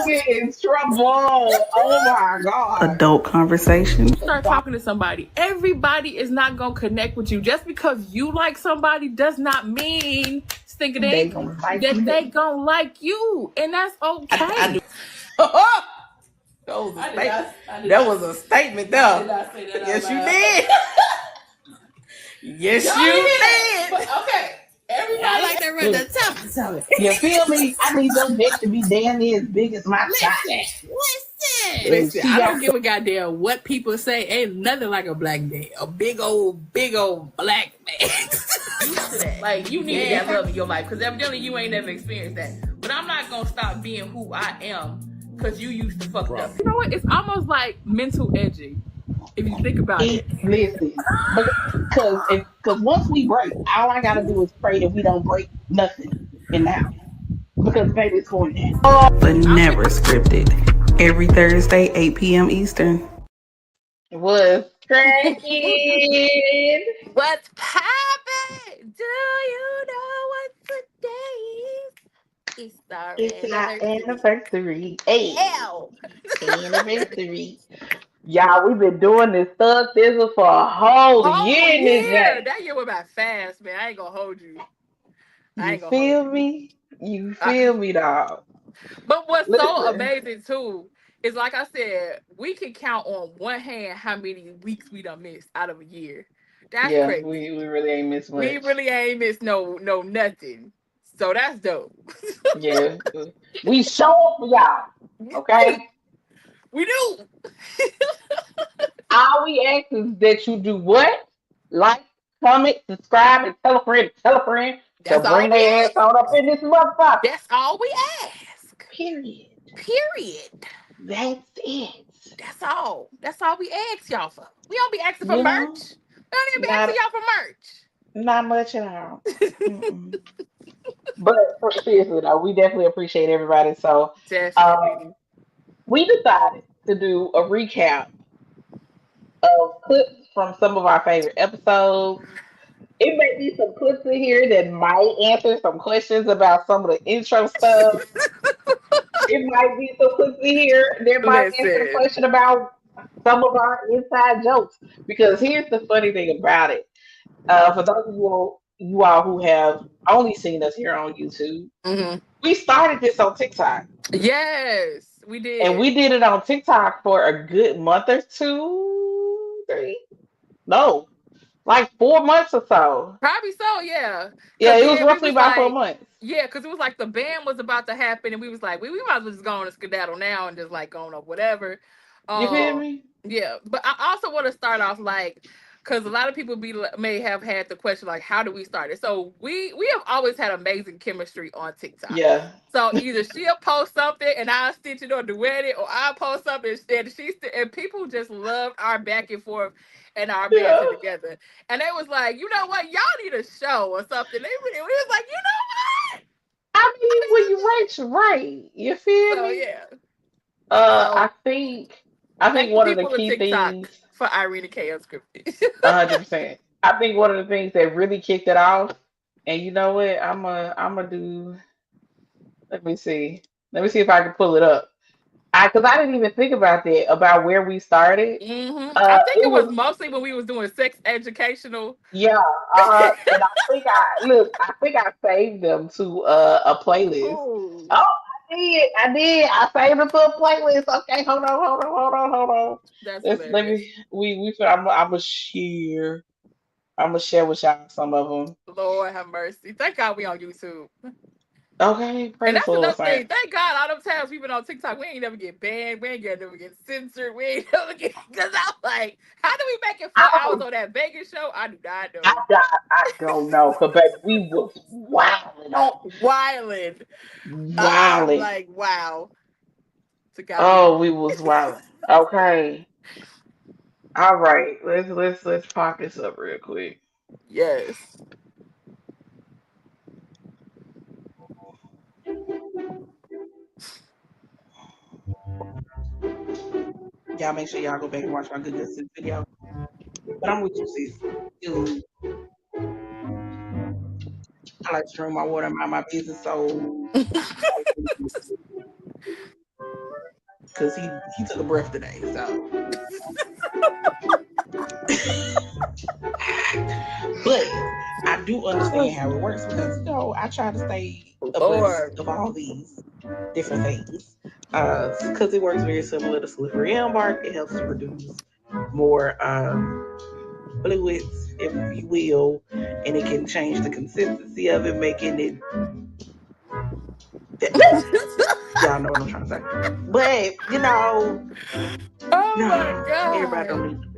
get in trouble. Oh my God. Adult conversation. Start talking to somebody. Everybody is not gonna connect with you. Just because you like somebody does not mean They gonna like that you. they gonna like you, and that's okay. That was a statement though. Yes, you did. Yes, you did. Okay. Everybody, I like that right. That's tough. You feel me? I need your dick to be damn near as big as my thigh. Listen, I don't give a goddamn what people say. Ain't nothing like a black man. A big old black man. Like, you need that love in your life. Because evidently you ain't never experienced that. But I'm not going to stop being who I am because you used to fuck up. You know what? It's almost like mental edging. If you think about it. Listen, because once we break, all I gotta do is pray that we don't break nothing in the house. Because baby, it's going down. But never scripted. Every Thursday, 8 p.m. Eastern. Was cracking. What's poppin'? Do you know what today is? It's our anniversary. Hey, anniversary. Y'all, we've been doing this Thug Sizzle for a whole year. That year went by fast, man. I ain't gonna hold you. You feel me? You feel me, dog? But what's so amazing too is, like I said, we can count on one hand how many weeks we done missed out of a year. That's crazy. We really ain't missed much. We really ain't missed no nothing. So that's dope. Yeah, we show up for y'all. Okay. We do. All we ask is that you do what? Like, comment, subscribe, and tell a friend to bring their ass on up in this motherfucker. That's all we ask. Period. That's it. That's all. That's all we ask y'all for. We don't be asking for merch. We don't even be asking y'all for merch. Not much at all. But seriously though, we definitely appreciate everybody. So we decided to do a recap of clips from some of our favorite episodes. It may be some clips in here that might answer some questions about some of the intro stuff. It might be some clips in here that might answer the question about some of our inside jokes. Because here's the funny thing about it. For those of you all who have only seen us here on YouTube, we started this on TikTok. Yes, we did. And we did it on TikTok for a good month or 2, 3. No, like 4 months or so. Probably so, yeah. Yeah, it was roughly about 4 months. Yeah, because it was like the ban was about to happen, and we was like, we might as well just go on a skedaddle now and just like going up whatever. You feel me? Yeah, but I also want to start off like, because a lot of people may have had the question like, how do we start it? So we have always had amazing chemistry on TikTok. Yeah. So either she'll post something and I'll stitch it or duet it, or I'll post something and people just loved our back and forth and our banter together. And they was like, you know what, y'all need a show or something. We was like, you know what? I mean, when you right, you feel so, me? Yeah. I think one of the key things for Irene K Unscripted. 100%. I think one of the things that really kicked it off, and you know what, I'm do. Let me see if I can pull it up. Because I didn't even think about that, about where we started. I think it was mostly when we was doing sex educational. Yeah, and I think I saved them to a playlist. Ooh. Oh, I did. I saved them to a playlist. Okay, hold on. Let me. I'm gonna share. I'm gonna share with y'all some of them. Lord have mercy. Thank God we on YouTube. Okay, and that's another thing. Thank God all them times we've been on TikTok, we ain't never get banned. We ain't never get censored. We ain't never get, because I'm like, how do we make it 4 hours on that Vegas show? I do not know. I don't know, because we was wilding. I'm like, wow. We was wilding. Okay. All right. Let's pop this up real quick. Yes. Y'all make sure y'all go back and watch my good sis video. But I'm with you, sis. Dude. I like to drink my water and mind my business, so because he took a breath today. So, but I do understand how it works because I try to stay abreast of all these different things because it works very similar to slippery elm bark. It helps to produce more fluids, if you will, and it can change the consistency of it, making it. Y'all know what I'm trying to say, but oh my god, everybody don't need to.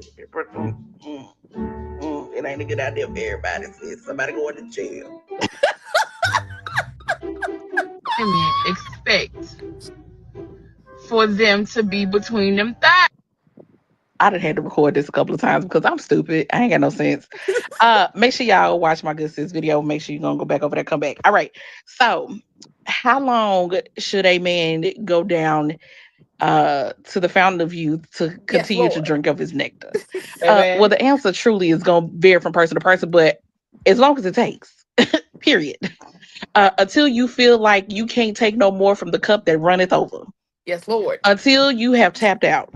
It ain't a good idea for everybody. Sis. Somebody going to jail. Expect for them to be between them thighs. I done had to record this a couple of times because I'm stupid. I ain't got no sense. Make sure y'all watch my good sis video. Make sure you're gonna go back over there, come back. All right. So how long should a man go down to the fountain of youth to continue to drink of his nectar? Well, the answer truly is gonna vary from person to person, but as long as it takes. Period. Until you feel like you can't take no more from the cup that runneth over. Yes, Lord. Until you have tapped out.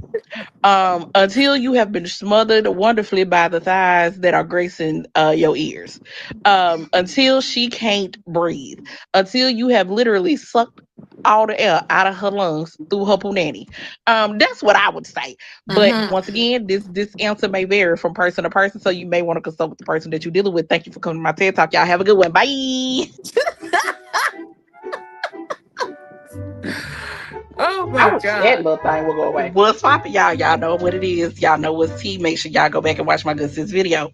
Until you have been smothered wonderfully by the thighs that are gracing your ears. Until she can't breathe. Until you have literally sucked all the air out of her lungs through her punani. That's what I would say. But once again, this answer may vary from person to person, so you may want to consult with the person that you're dealing with. Thank you for coming to my TED Talk. Y'all have a good one. Bye. Oh my god, that little thing will go away. What's poppin', y'all? Y'all know what it is. Y'all know what's tea. Make sure y'all go back and watch my good sis video.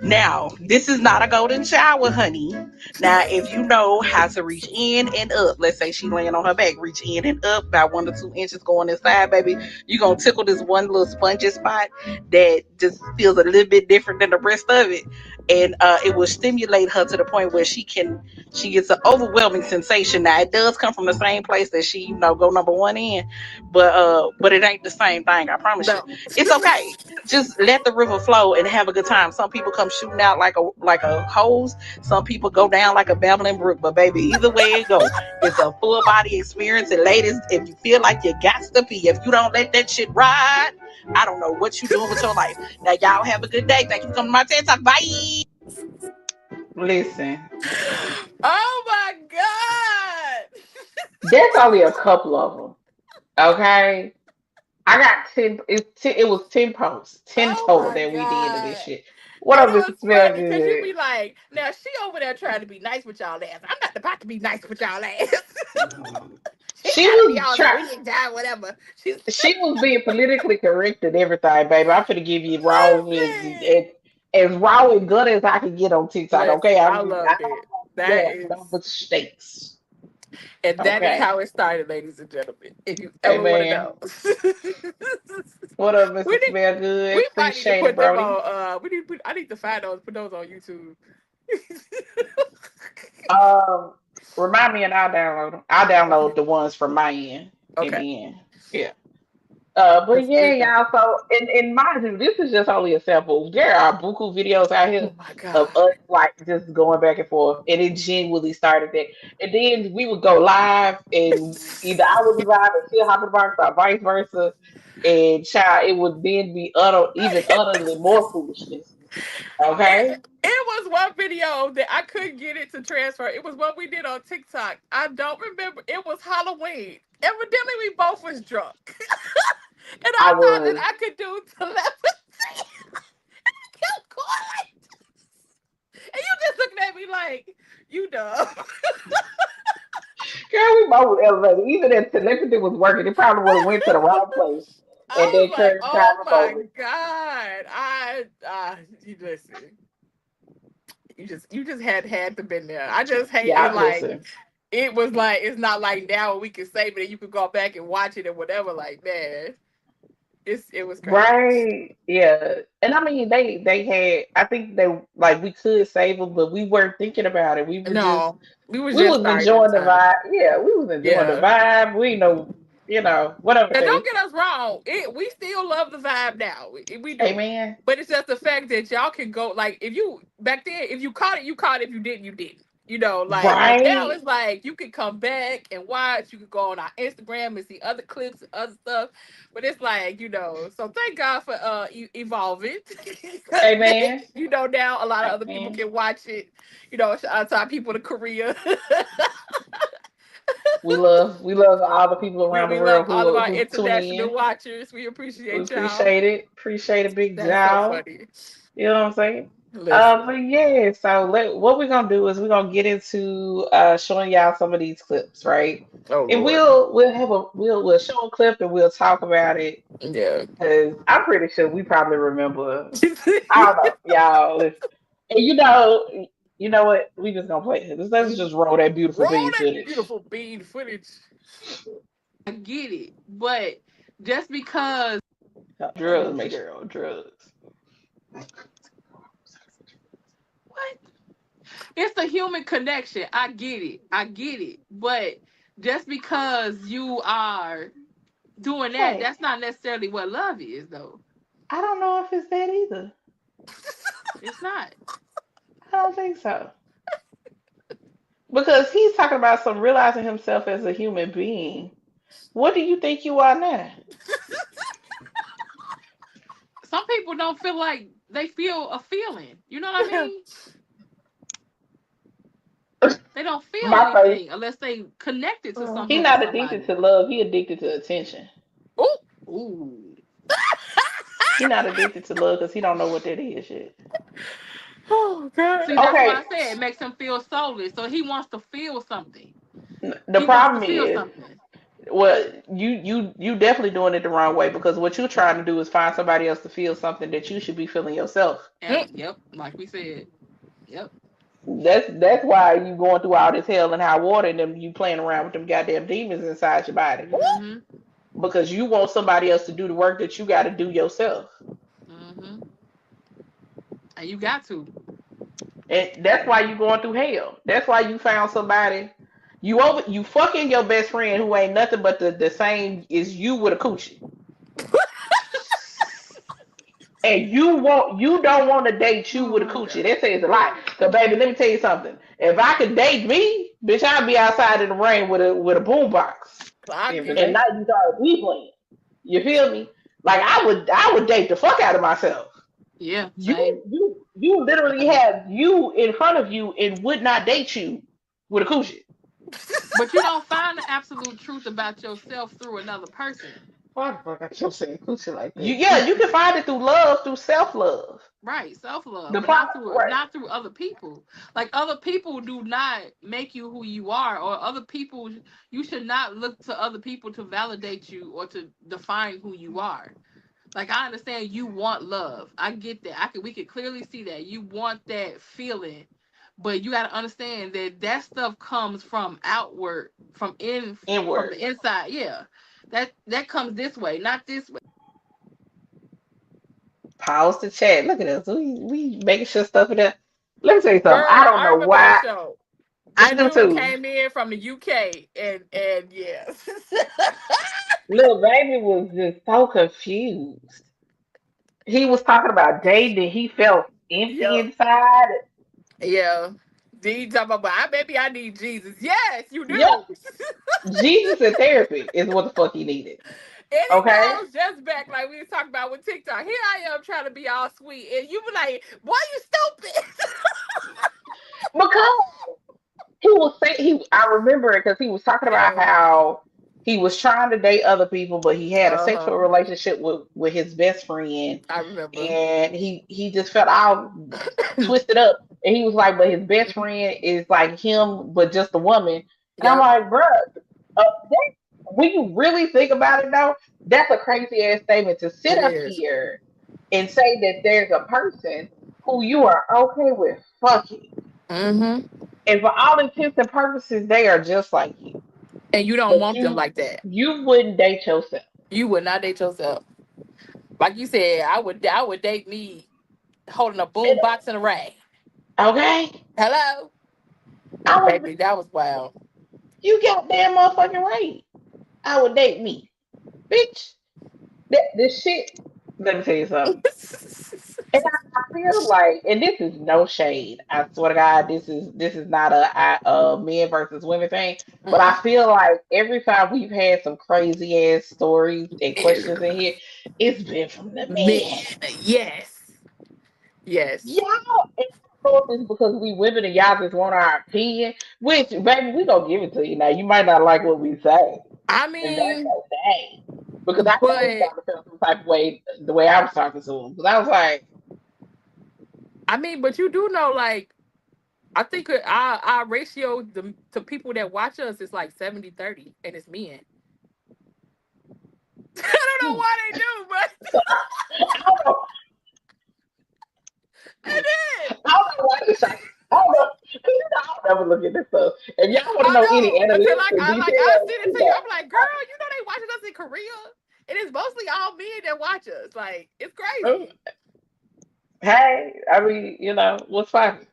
Now, this is not a golden shower, honey. Now, if you know how to reach in and up, let's say she laying on her back, reach in and up about 1 to 2 inches going inside, baby. You're gonna tickle this one little spongy spot that just feels a little bit different than the rest of it, and it will stimulate her to the point where she gets an overwhelming sensation. Now, it does come from the same place that she go number one in, but it ain't the same thing. I promise you. It's okay. Just let the river flow and have a good time. Some people come shooting out like a hose. Some people go down like a babbling brook. But baby, either way it go, it's a full body experience. And ladies, if you feel like you got to pee, if you don't let that shit ride, I don't know what you doing with your life. Now y'all have a good day. Thank you for coming to my TED Talk. Bye. Listen. Oh my god. There's only a couple of them. Okay. I got 10. It was 10 posts, 10 total that we did of this shit. What up, Mr. Smell Good? Because you be like, now she over there trying to be nice with y'all ass. I'm not about to be nice with y'all ass. She was trying, whatever. She was being politically correct and everything, baby. I'm finna give you raw as raw and good as I can get on TikTok. Okay, I love it. That is no mistakes. And that is how it started, ladies and gentlemen. If you ever want to know. What up, Mr. Smell Good? We might need to put them on. I need to find those. Put those on YouTube. Remind me, and I'll download them. I'll download the ones from my end. Okay. Yeah. But yeah, y'all. So, and mind you, this is just only a sample. There are buku videos out here of us like just going back and forth, and it genuinely started that. And then we would go live, and either I would be live and she'll hop in the box, or vice versa. And child, it would then be utterly more foolishness. Okay. It was one video that I couldn't get it to transfer. It was what we did on TikTok. I don't remember. It was Halloween. Evidently, we both was drunk. And I thought that I could do telepathy. And I kept calling. And you just looking at me like, you dumb. Girl, we both elevated. Even if telepathy was working, it probably would have went to the wrong place. And then like, oh my god! You listen. You just had to been there. I just hate it. Like it was like it's not like now we can save it and you can go back and watch it or whatever. Like man, it was crazy. Right? Yeah. And I mean they had. I think they like we could save them, but we weren't thinking about it. We was enjoying the vibe. Yeah, we was enjoying the vibe. We know. Whatever. And don't get us wrong. We still love the vibe now. We do. Amen. But it's just the fact that y'all can go like if you back then if you caught it, you caught it. If you didn't, you didn't. You know, like, but now it's like you can come back and watch. You can go on our Instagram and see other clips and other stuff. But it's like, you know, so thank God for evolving. Amen. You know, now a lot of other people can watch it. You know, shout out to our people in Korea. We love all the people around the we world love all of our who tune international in. watchers. We We appreciate y'all. appreciate it. Appreciate a big That's so job. funny. You know what I'm saying? Listen. But yeah, so what we're gonna do is we're gonna get into showing y'all some of these clips, right? Oh And Lord. we'll show a clip and we'll talk about it. Yeah. Because I'm pretty sure we probably remember. I don't know, y'all. And you know what? We just gonna play it. Let's just roll that beautiful bean footage. Beautiful bean footage. I get it, but just because Drugs make sure on drugs. what? It's the human connection. I get it. But just because you are doing that, that's not necessarily what love is, though. I don't know if it's that either. It's not. I don't think so. Because he's talking about some realizing himself as a human being. What do you think you are now? Some people don't feel like they feel a feeling. You know what I mean? They don't feel anything unless they connected to something. He's not addicted to love. He addicted to attention. Ooh. He's not addicted to love because he don't know what that is yet. Oh God. See, that's why I said it makes him feel soulless. So he wants to feel something. The problem is, well, you definitely doing it the wrong way because what you're trying to do is find somebody else to feel something that you should be feeling yourself. Yep, like we said. Yep. That's why you going through all this hell and high water and them you playing around with them goddamn demons inside your body. Mm-hmm. Because you want somebody else to do the work that you got to do yourself. Mm-hmm. And you got to. And that's why you going through hell. That's why you found somebody. You fucking your best friend who ain't nothing but the same as you with a coochie. And you don't want to date you with a coochie. That says a lot. Cause baby, let me tell you something. If I could date me, bitch, I'd be outside in the rain with a boombox. And not you start playing. You feel me? Like I would date the fuck out of myself. Yeah. You literally have you in front of you and would not date you with a coochie. But you don't find the absolute truth about yourself through another person. Why the fuck I keep saying coochie like that? You can find it through love, through self-love. Right, self-love. But not through other people. Like other people do not make you who you are, or other people you should not look to other people to validate you or to define who you are. Like I understand you want love. I get that. We could clearly see that. You want that feeling. But you got to understand that stuff comes from outward, inward. From the inside. Yeah. That comes this way, not this way. Pause the chat. Look at us. We making sure stuff in there. Let me tell you something. Girl, I don't know why. That dude came in from the UK and yeah. Little baby was just so confused. He was talking about dating. He felt empty inside. Yeah. D talking about maybe I need Jesus. Yes, you do. Yep. Jesus and therapy is what the fuck he needed. And it goes just back like we was talking about with TikTok. Here I am trying to be all sweet, and you be like, "Why you stupid?" Because he was saying I remember it because he was talking about how he was trying to date other people, but he had a sexual relationship with his best friend. I remember, and he just felt all twisted up, and he was like, "But his best friend is like him, but just a woman." And I'm like, "Bro, when you really think about it, though, that's a crazy ass statement to sit up here and say that there's a person who you are okay with fucking, and for all intents and purposes, they are just like you, and you don't want them like that. You wouldn't date yourself. You would not date yourself. Like you said, I would date me holding a boom box in a rag. Okay. Hello. Baby, that was wild. You got damn motherfucking right. I would date me. Bitch. This shit. Let me tell you something. And I feel like, and this is no shade. I swear to God, this is not a men versus women thing. But I feel like every time we've had some crazy ass stories and questions in here, it's been from the men. Yes. Yes. Y'all, and I know it's because we women and y'all just want our opinion. Which, baby, we gonna give it to you. Now, you might not like what we say, I and that's mean, okay. Because I know he but got to feel some type of way the way I was talking to him. Because I was like, but you do know, like, I think our ratio to people that watch us is like 70-30, and it's men. I don't know hmm. why they do, but So I don't know. it is. I don't know why this. I don't know. Because I don't ever look at this stuff. If y'all want to I know any know. Until analytics and I details, send it you to you. know, I'm like, girl, you know they watching us in Korea. It is mostly all men that watch us. Like, it's oh, crazy. hey, I mean, what's fine.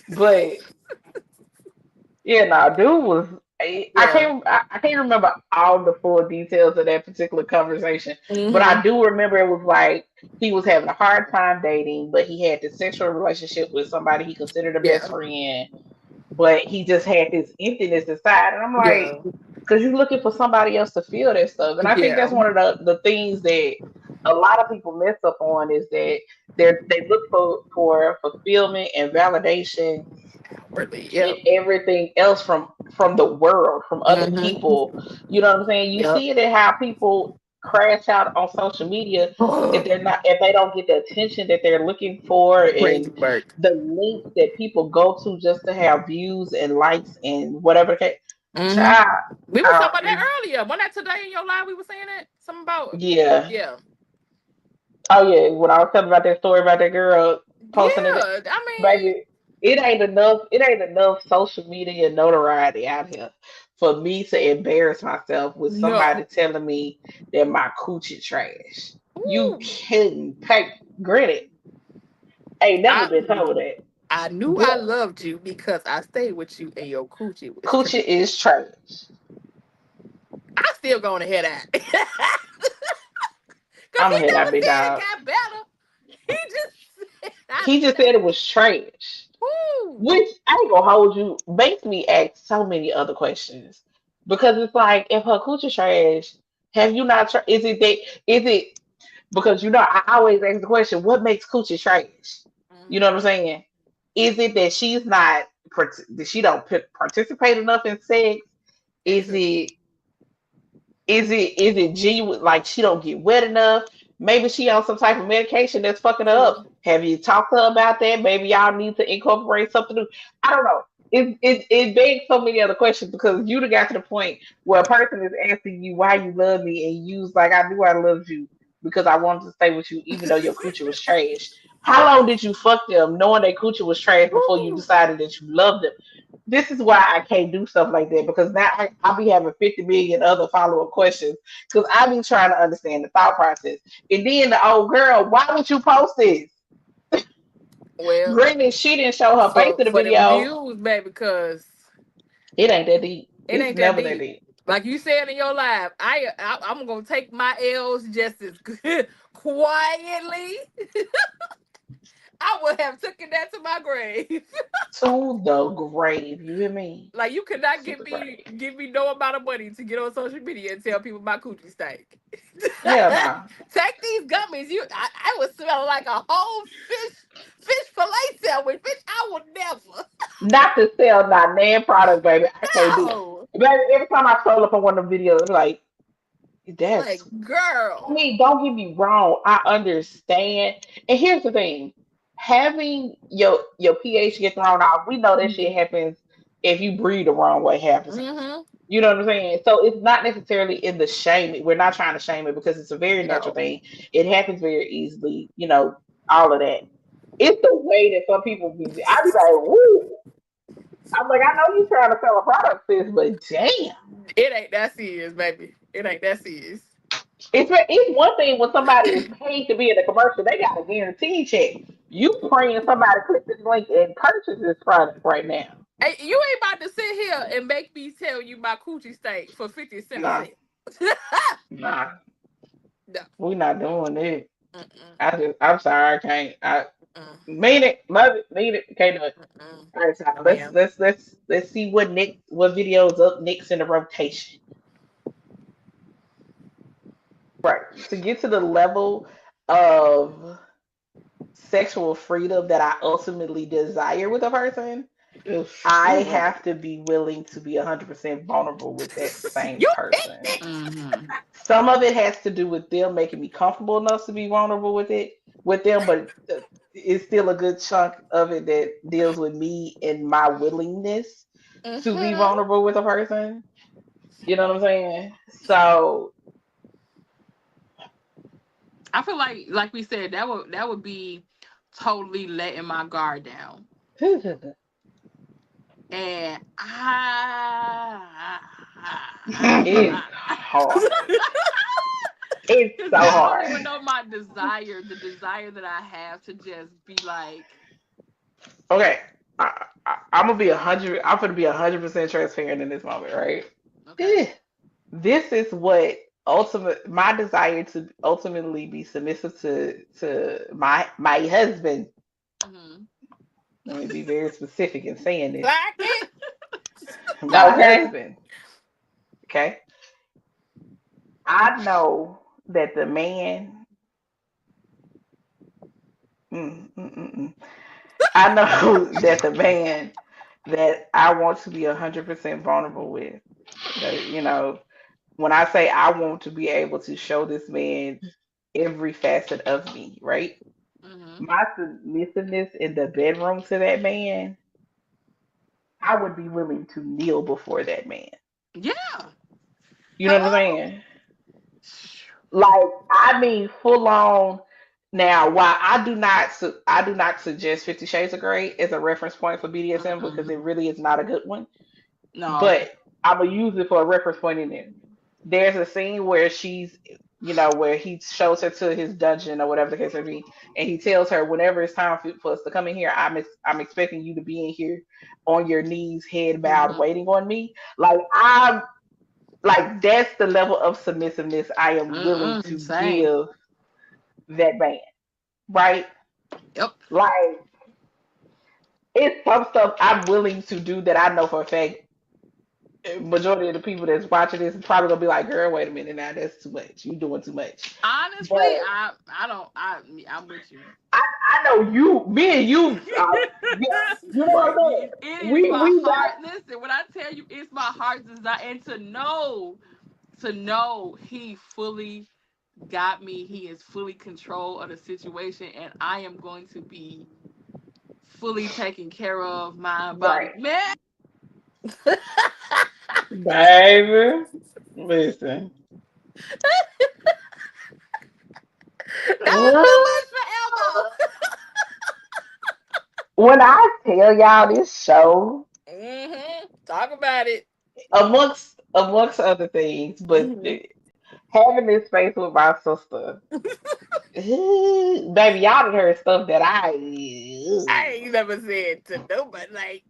But yeah, no, dude was. Yeah. I can't remember all the full details of that particular conversation, but I Mm-hmm. do remember it was like he was having a hard time dating, but he had this sexual relationship with somebody he considered a best Yeah. friend, but he just had this emptiness inside, and I'm like, Yeah. because you're looking for somebody else to feel that stuff, and I think Yeah. that's one of the things that a lot of people mess up on is that they look for fulfillment and validation Really. and Yeah. everything else from the world, from other Mm-hmm. people. You know what I'm saying? You Yep. see it in how people crash out on social media if they don't get the attention that they're looking for, Crazy and work. the links that people go to just to have views and likes and whatever the case. Mm-hmm. Child, We were talking about that earlier. Wasn't that today in your live we were saying that? Something about yeah. yeah. Oh yeah, when I was telling about that story about that girl posting it, Yeah. I mean, baby, it ain't enough. It ain't enough social media notoriety out here for me to embarrass myself with somebody no. telling me that my coochie trash. You Ooh. kidding? Pay granted, ain't never I been told that, I knew I but loved you because I stayed with you and your coochie was trash. coochie is trash. I still going to hear that. Because I'm he gonna hear never that big said it dog. got better. He just said I He just said it was trash. Woo. Which I ain't gonna hold you, makes me ask so many other questions. Because it's like, if her coochie trash, have you not tried? Is it because I always ask the question, what makes coochie trash? You know what I'm Mm-hmm. saying? Is it that she's not that she don't participate enough in sex? That Is could be. it is it genuine, like she don't get wet enough? Maybe she on some type of medication that's fucking her up. True. Have you talked to her about that? Maybe y'all need to incorporate something new. I don't know. It begs so many other questions because you done got to the point where a person is asking you why you love me, and you was like, I knew I loved you because I wanted to stay with you even though your coochie was trash. How long did you fuck them knowing their coochie was trash before you Woo. decided that you loved them? This is why I can't do stuff like that because now I'll be having 50 million other follow up questions because I be trying to understand the thought process. And then the old girl, why would you post this? Well, Granted, she didn't show her face in the for them video. views, baby, because It ain't that deep. it It's ain't that never that deep. deep. Like you said in your live, I'm gonna take my L's just as good, quietly. I would have taken that to my grave. To the grave. You hear me? Like you could not To the grave. give me no amount of money to get on social media and tell people my coochie stank. Hell no. Take these gummies. I was smelling like a whole fish fillet sandwich. Bitch, I would never. Not to sell not nan product, baby. I can't do it. No. Baby, every time I scroll up on one of the videos, I'm like, Like, that's I girl. mean, don't get me wrong. I understand. And here's the thing: having your pH get thrown off, we know that shit happens if you breathe the wrong way half the time. Mm-hmm. You know what I'm saying? So it's not necessarily in the shame. We're not trying to shame it because it's a very natural No. thing. It happens very easily. All of that. It's the way that some people be. I be like, woo. I'm like, I know you trying to sell a product, sis, but damn. It ain't that serious, baby. It ain't that serious. It's one thing when somebody is paid to be in a commercial, they got a guarantee check. You praying somebody click this link and purchase this product right now. Hey, you ain't about to sit here and make me tell you my coochie steak for 50 cents a Nah, cent. nah, No. we not doing it. Mm-mm. I'm sorry, I can't. Mean it, love it, mean it. Can't do it. All right, so let's see what videos up next in the rotation. Right. To get to the level of sexual freedom that I ultimately desire with a person, I have to be willing to be 100% vulnerable with that same person. Some of it has to do with them making me comfortable enough to be vulnerable with them, but it's still a good chunk of it that deals with me and my willingness to be vulnerable with a person. You know what I'm saying? So I feel like we said, that would be totally letting my guard down. And it's hard. It's so hard. I don't even know my desire, the desire that I have to just be like, okay, I'm gonna be 100. I'm gonna be 100% transparent in this moment, right? Okay. This is what my desire to ultimately be submissive to my husband. Let me be very specific in saying this. My husband. Okay. I know that the man. I know that the man that I want to be 100% vulnerable with, you know, when I say I want to be able to show this man every facet of me, right? My submissiveness in the bedroom to that man, I would be willing to kneel before that man. Yeah. You know what I'm saying? Like, I mean, full on. Now, while I do not suggest 50 Shades of Grey as a reference point for BDSM because it really is not a good one. No. But I'm gonna use it for a reference point in there. There's a scene where where he shows her to his dungeon or whatever the case may be, and he tells her, whenever it's time for us to come in here, I'm expecting you to be in here on your knees, head bowed, waiting on me. Like that's the level of submissiveness I am willing to give that man, right? Yep. Like, it's some stuff I'm willing to do that I know for a fact majority of the people that's watching this is probably gonna be like, "Girl, wait a minute, now that's too much. You doing too much." Honestly, I'm with you. I know you, me and you. You know what I'm saying? It is my heart. Listen, when I tell you, it's my heart's desire, and to know he fully got me. He is fully control of the situation, and I am going to be fully taken care of, mind, body, man. Baby, listen. That was too much for Elmo. When I tell y'all this show, talk about it. Amongst other things, but having this space with my sister, baby, y'all done heard stuff that I ain't never said to nobody. Like,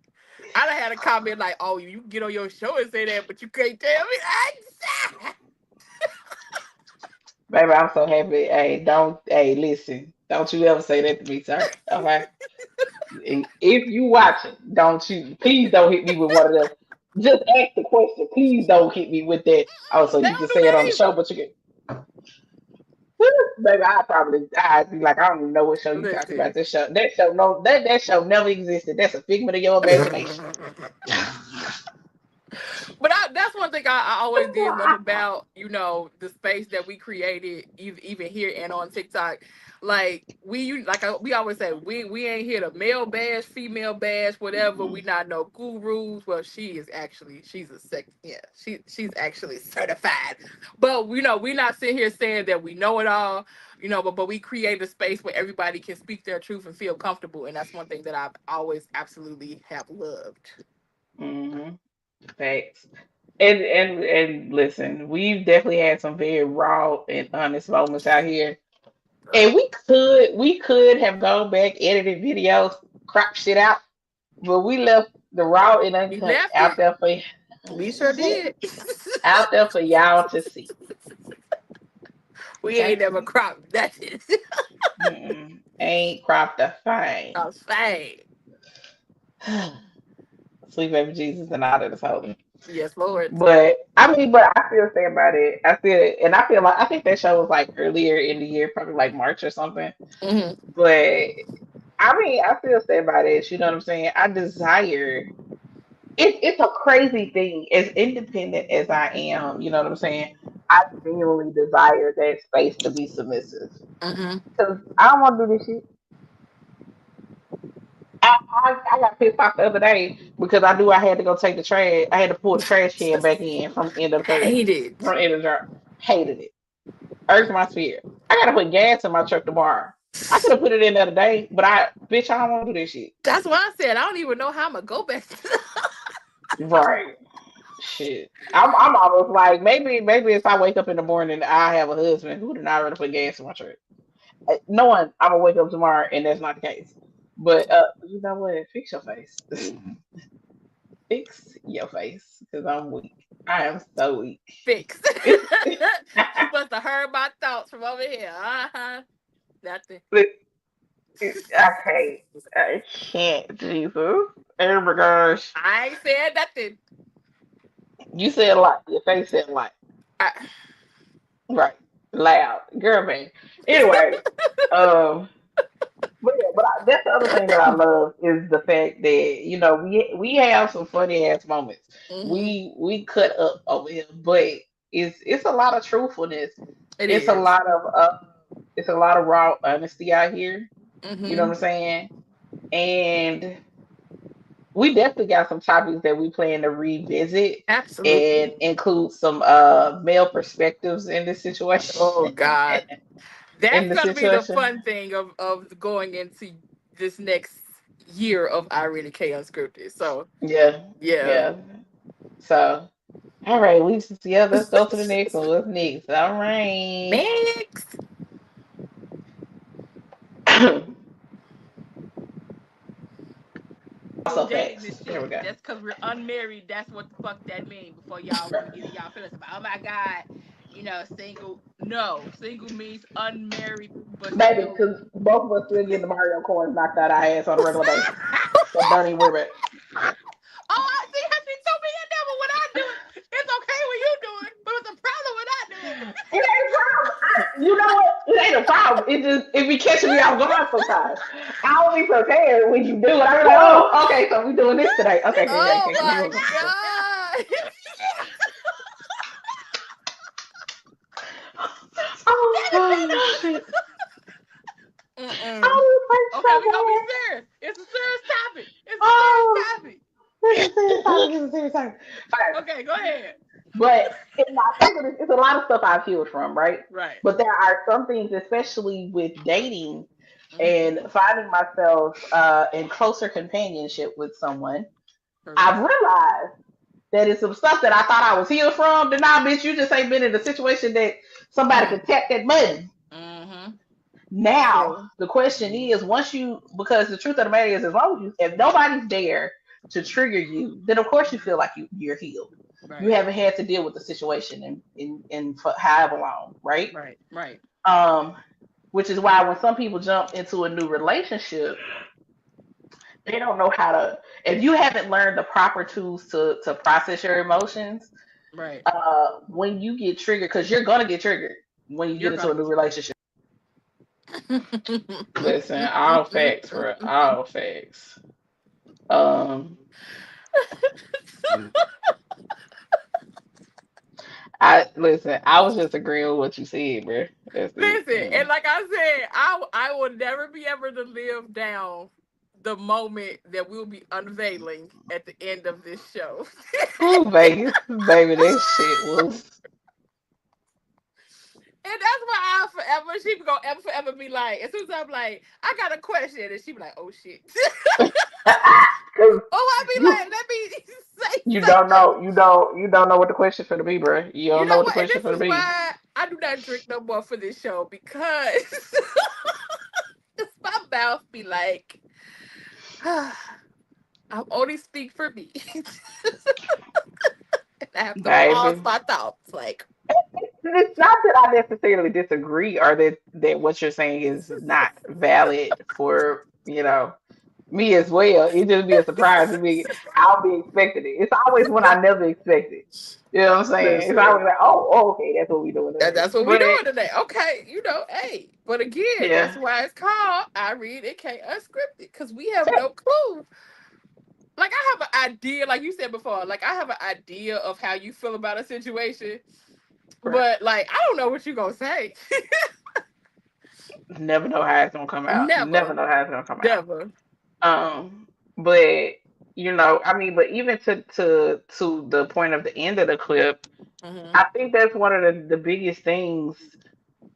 I done had a comment like, "Oh, you get on your show and say that, but you can't tell me." Baby, I'm so happy. Hey, listen. Don't you ever say that to me, sir. Okay? If you watching, please don't hit me with one of them. Just ask the question. Please don't hit me with that. Oh, so you can say it on the show, but you can. Baby, I'd be like, I don't even know what show you talking about. That show never existed. That's a figment of your imagination. But that's one thing I always did love about, the space that we created, even here and on TikTok. Like, we always say, we ain't here to male bash, female bash, whatever. We not no gurus. Well, she's actually certified. But, we're not sitting here saying that we know it all, but we create a space where everybody can speak their truth and feel comfortable. And that's one thing that I've always absolutely have loved. Facts. And listen, we've definitely had some very raw and honest moments out here. And we could have gone back, edited videos, crop shit out, but we left the raw and uncut out there for we sure did. Out there for y'all to see. We ain't never cropped nothing. Ain't cropped a thing. A thing. Sweet baby Jesus and all that is holding. Yes, Lord. But I mean, but I still stand by that. I feel it, and I feel like I think that show was like earlier in the year, probably like March or something. Mm-hmm. But I mean, I still stand by that. You know what I'm saying? I desire. It's a crazy thing. As independent as I am, you know what I'm saying? I genuinely desire that space to be submissive Mm-hmm. because I don't want to do this shit. I got pissed off the other day because I knew I had to go take the trash. I had to pull the trash can back in from end of third, Hate it. from end of drop. Hated it. Irked my spirit. I gotta put gas in my truck tomorrow. I could have put it in the other day, but bitch, I don't want to do this shit. That's what I said. I don't even know how I'm gonna go back. Right. Shit. I'm almost like maybe if I wake up in the morning, I have a husband who did not really put gas in my truck. Knowing I'm gonna wake up tomorrow and that's not the case. But you know what? Fix your face. Fix your face because I'm weak. I am so weak. Fix. You must have heard my thoughts from over here. Nothing. I can't. I can't, Jesus. Oh my gosh. I ain't said nothing. You said a lot. Your face said a lot. I... Right. Loud. Girl, man. Anyway, um, that's the other thing that I love is the fact that we have some funny ass moments. Mm-hmm. We cut up over here, but it's a lot of truthfulness. It it's is. a lot of it's a lot of raw honesty out here. Mm-hmm. You know what I'm saying? And we definitely got some topics that we plan to revisit. Absolutely. And include some male perspectives in this situation. Oh God. In That's the gonna be the situation. fun thing of going into this next year of Irene K Unscripted. So Yeah. So all right, let's go to the next one. What's next? All right. Next. Also Dating facts. this There we shit. go. Just because we're unmarried, that's what the fuck that means. Before y'all want to get in y'all feelings about, oh my God, single. No, single means unmarried, but Baby, still. because both of us still getting the Mario coins knocked out our ass on a regular basis. So don't even worry about it. Oh, I see how she told me that never when I do it. It's okay when you do it, but it's a problem when I do it. It ain't a problem. You know what? It ain't a problem. It be catching me off guard sometimes. I don't be prepared when you do it. I be like, oh, okay, so we doing this today. Okay, Oh okay. my God. Oh, shit. Okay, we gonna be serious. It's a serious topic. It's a serious topic. It's a serious topic. Okay, go ahead. But it's a lot of stuff I've healed from, right? Right. But there are some things, especially with dating and Mm-hmm. finding myself in closer companionship with someone, Correct. I've realized that it's some stuff that I thought I was healed from. Then now, bitch, you just ain't been in a situation that somebody could tap that button. Mm-hmm. Now, the question is, because the truth of the matter is, as long as if nobody's there to trigger you, then of course you feel like you're healed. Right. You haven't had to deal with the situation in for however long, right? Right. Which is why when some people jump into a new relationship, they don't know how to. If you haven't learned the proper tools to process your emotions, Right. when you get triggered, because you're gonna get triggered when you get into a new relationship. Listen, all facts, bro. All facts. I was just agreeing with what you said, bro. That's it. Listen, and like I said, I will never be able to live down the moment that we'll be unveiling at the end of this show. Ooh, Vegas, baby, that shit was. And that's why she gonna forever be like, as soon as I'm like, I got a question, and she be like, oh shit. I be like, let me say you something. you don't know what the question for the be, bro. You don't know what the And question this for the is be. why I do not drink no more for this show, because my mouth be like, I only speak for me. And I have to pause Baby. my thoughts, like. it's not that I necessarily disagree or that what you're saying is not valid for, me as well. It just be a surprise to me. I'll be expecting it. It's always when I never expect it. You know what I'm saying? It's always like, oh, okay, that's what we doing today. That's what we But doing today. Okay, hey. But again, that's yeah, why it's called I Read It Can't Unscripted. Because we have no clue. Like I have an idea, like you said before, like I have an idea of how you feel about a situation. right. But like I don't know what you're gonna say. Never know how it's gonna come out. Never Never. know how it's gonna come out. Never. But I mean, but even to the point of the end of the clip, Mm-hmm. I think that's one of the biggest things.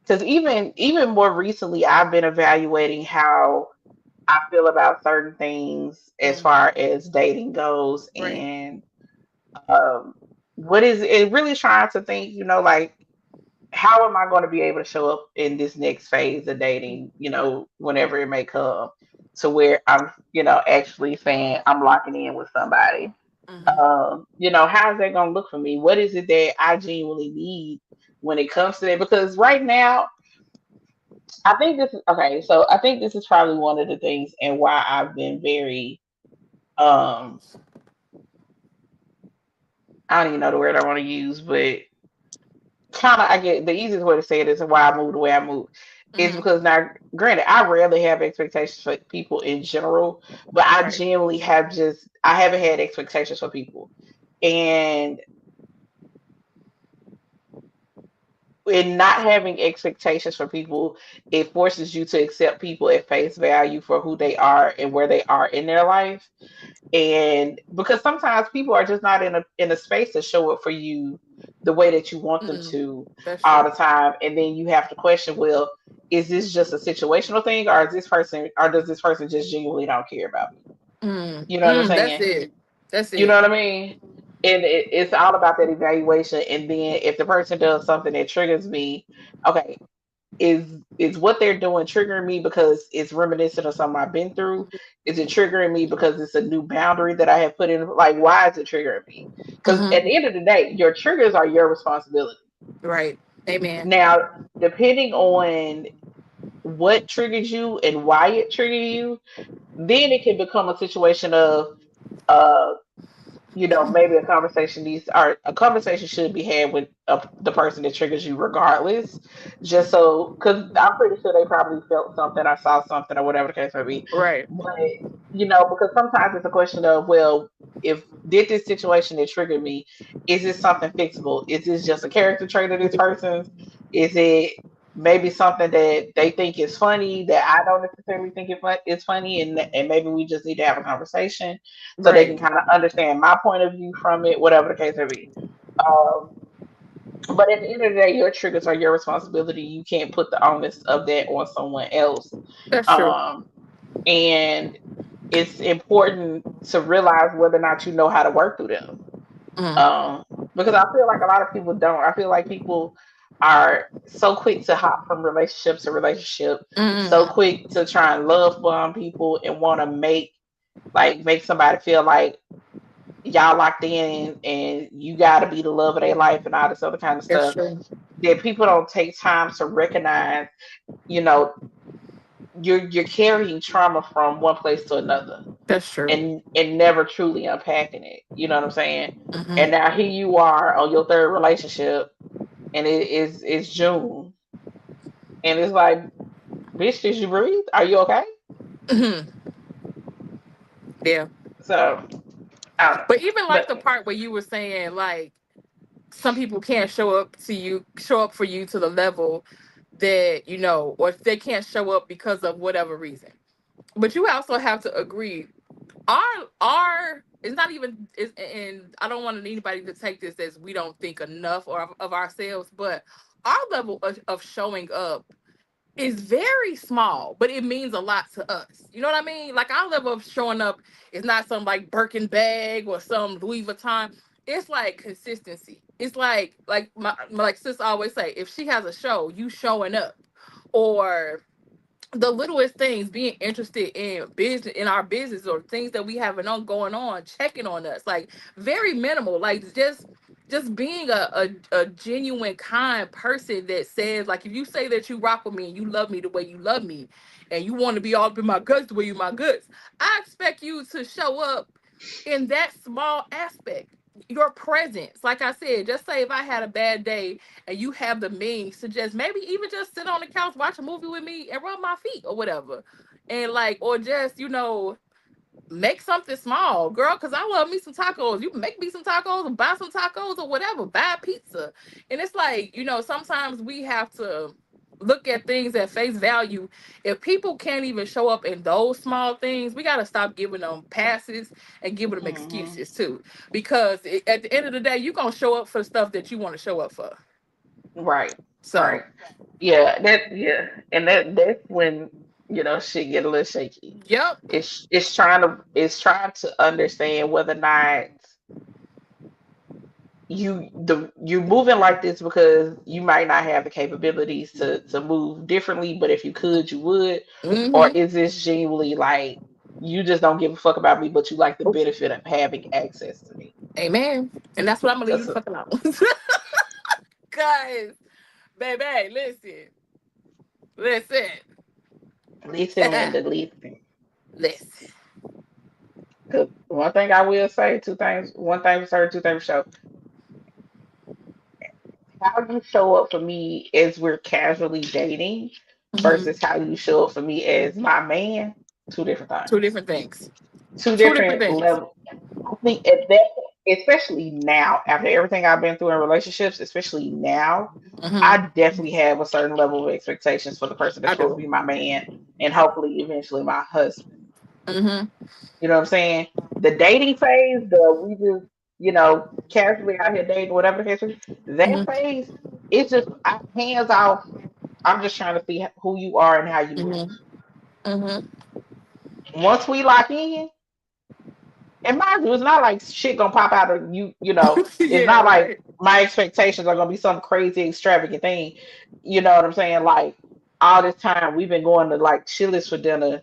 Because even more recently, I've been evaluating how I feel about certain things as Mm-hmm. far as dating goes, Right. and um, what is it really trying to think, like how am I going to be able to show up in this next phase of dating, whenever it may come, to where I'm, actually saying I'm locking in with somebody. Mm-hmm. How is that going to look for me? What is it that I genuinely need when it comes to that? Because right now, I think this is okay. So I think this is probably one of the things and why I've been very, um, I don't even know the word I want to use, but kind of, I get the easiest way to say it is why I moved the way I moved is Mm-hmm. because now, granted, I rarely have expectations for people in general, but I Right. genuinely I haven't had expectations for people. And in not having expectations for people, it forces you to accept people at face value for who they are and where they are in their life. And because sometimes people are just not in a space to show up for you the way that you want them Mm-mm. to That's all true. the time, and then you have to question, well, is this just a situational thing, or does this person just genuinely don't care about me? Mm. You know what I'm Mm. That's saying? it. That's You know it. what I mean? And it's all about that evaluation. And then if the person does something that triggers me, okay, is what they're doing triggering me because it's reminiscent of something I've been through? Is it triggering me because it's a new boundary that I have put in? Like, why is it triggering me? Because at Mm-hmm. the end of the day, your triggers are your responsibility. Right. Amen. Now, depending on what triggered you and why it triggered you, then it can become a situation of uh maybe a conversation should be had with the person that triggers you regardless, just so, because I'm pretty sure they probably felt something or saw something or whatever the case may be. Right. But because sometimes it's a question of, well, if did this situation that triggered me, is this something fixable? Is this just a character trait of this person's? Is it maybe something that they think is funny that I don't necessarily think it's funny, and maybe we just need to have a conversation so they Right. can kind of understand my point of view from it, whatever the case may be. Um, but at the end of the day, your triggers are your responsibility. You can't put the onus of that on someone else. That's true. Um, and it's important to realize whether or not you know how to work through them. Mm. Um, because I feel like a lot of people don't. I feel like people are so quick to hop from relationship to relationship, so Mm. quick to try and love bomb people and want to make somebody feel like y'all locked in and you got to be the love of their life and all this other kind of That's stuff, true. that people don't take time to recognize, you know you're carrying trauma from one place to another, That's true. and never truly unpacking it. You know what I'm saying? And Mm-hmm. now here you are on your third relationship, and it's June, and it's like, bitch, did you breathe? Are you okay? Mm-hmm. Yeah. So I don't know, But even like but the part where you were saying like some people can't show up for you to the level that or if they can't show up because of whatever reason. But you also have to agree, our it's not even it's, and I don't want anybody to take this as we don't think enough or of ourselves, but our level of showing up is very small, but it means a lot to us. You know what I mean? Like our level of showing up is not some like Birkin bag or some Louis Vuitton. It's like consistency. It's like like sis always say, if she has a show, you showing up, or the littlest things, being interested in our business or things that we have on going on, checking on us, like very minimal, like just just being a genuine kind person that says, like, if you say that you rock with me and you love me the way you love me and you want to be all up in my guts the way you my guts, I expect you to show up in that small aspect. Your presence, like I said, just say if I had a bad day and you have the means to just maybe even just sit on the couch, watch a movie with me and rub my feet or whatever. And like, or just, make something small, girl, because I love me some tacos. You make me some tacos or buy some tacos or whatever, buy a pizza. And it's like, sometimes we have to look at things at face value. If people can't even show up in those small things, we got to stop giving them passes and giving them excuses too. Because at the end of the day, you're going to show up for stuff that you want to show up for. Right. So, Right. Yeah. And that's when, shit get a little shaky. yep. It's trying to understand whether or not you're moving like this because you might not have the capabilities to move differently, but if you could, you would. Or Mm-hmm. is this genuinely like you just don't give a fuck about me, but you like the benefit of having access to me? Amen. And that's what I'm going to leave you Because the fuck alone. Guys, baby, listen. Listen. listen, Linda, listen. Listen. Because one thing I will say, two things, one thing for certain, two things for sure. How you show up for me as we're casually dating Mm-hmm. versus how you show up for me as my man, two different Two things. different things. Two Two different different things. levels. I think at that, especially now, after everything I've been through in relationships, especially now, Mm-hmm. I definitely have a certain level of expectations for the person that's I supposed to do. be my man and hopefully eventually my husband. Mm-hmm. You know what I'm saying? The dating phase, the we just, casually out here dating, whatever the case is, that Mm-hmm. phase, it's just hands off. I'm just trying to see who you are and how you move. Mm-hmm. Mm-hmm. Once we lock in, and mind you, it's not like shit gonna pop out of you, it's Yeah, not like right. my expectations are gonna be some crazy extravagant thing. You know what I'm saying? Like all this time we've been going to like Chili's for dinner,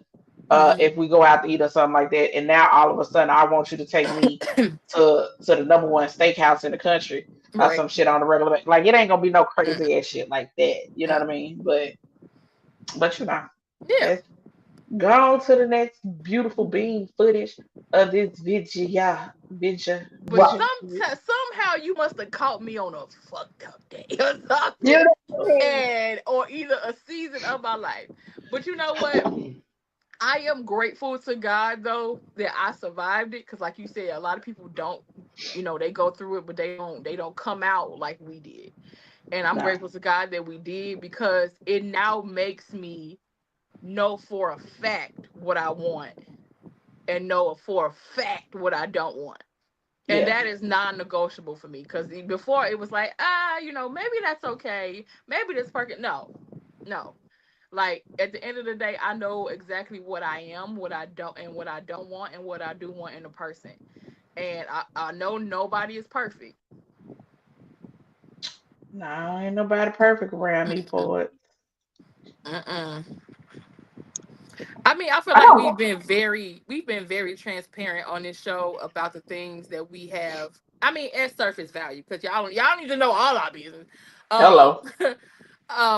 Mm-hmm. if we go out to eat or something like that, and now all of a sudden I want you to take me to the number one steakhouse in the country or Right. some shit on the regular like it ain't gonna be no Mm-hmm. crazy ass shit like that. You know what I mean? But Yeah. let's go on to the next beautiful bean footage of this But video. somehow you must have caught me on a fucked up day or something. You know And or either a season of my life. But you know what? I am grateful to God though that I survived it because, like you said, a lot of people don't. They go through it, but they don't come out like we did. And I'm No. grateful to God that we did because it now makes me know for a fact what I want and know for a fact what I don't want. And Yeah. that is non-negotiable for me because before it was like, maybe that's okay. Maybe this person. No, no. Like at the end of the day, I know exactly what I am, what I don't want, and what I do want in a person. And I know nobody is perfect. No, ain't nobody perfect around me for it. Mm-mm. I mean, I feel I like don't we've been very transparent on this show about the things that we have. I mean, at surface value, because y'all need to know all our business. Um, hello.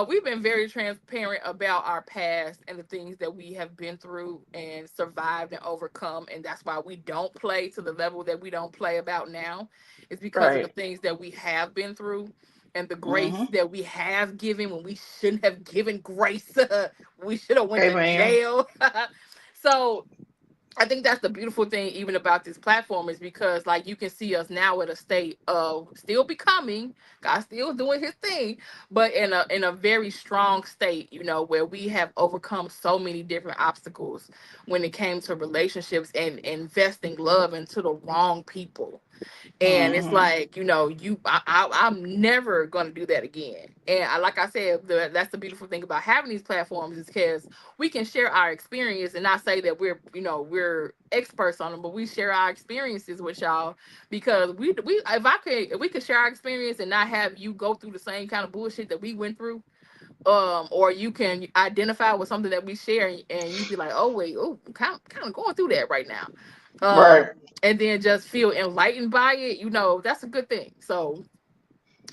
we've been very transparent about our past and the things that we have been through and survived and overcome, and that's why we don't play to the level that we don't play about now. It's because of the Right. things that we have been through and the grace Mm-hmm. that we have given when we shouldn't have given grace. We should have went Hey to man. jail. So I think that's the beautiful thing even about this platform is because like you can see us now at a state of still becoming, God still doing his thing, but in a very strong state, where we have overcome so many different obstacles when it came to relationships and investing love into the wrong people. And it's Mm-hmm. like, I'm never gonna do that again. And like I said, that's the beautiful thing about having these platforms is because we can share our experience and not say that we're experts on them, but we share our experiences with y'all because if we could share our experience and not have you go through the same kind of bullshit that we went through, or you can identify with something that we share and you be like, oh wait, oh, kind of going through that right now. Right. And then just feel enlightened by it, that's a good thing. So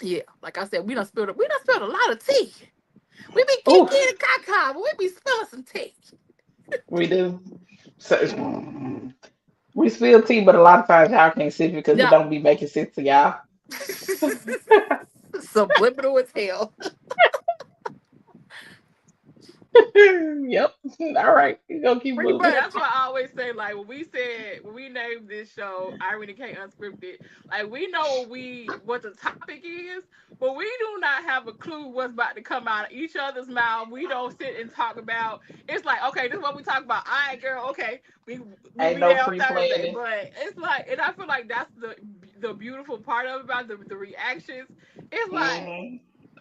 yeah, like I said, we done spilled a lot of tea. We be Oof, kiki and caca, but we be spilling some tea. we do. So, we spill tea, but a lot of times y'all can't see it because it Yeah. don't be making sense to y'all. Subliminal as hell. Yep. All right. You gonna keep Pretty moving. much. That's why I always say, like, when we named this show Irene K Unscripted, like, we know what the topic is, but we do not have a clue what's about to come out of each other's mouth. We don't sit and talk about. It's like, okay, this is what we talk about. All right, girl. Okay, we'll Ain't be no there on pre Thursday. planning. But it's like, and I feel like that's the beautiful part of it about the reactions. It's like,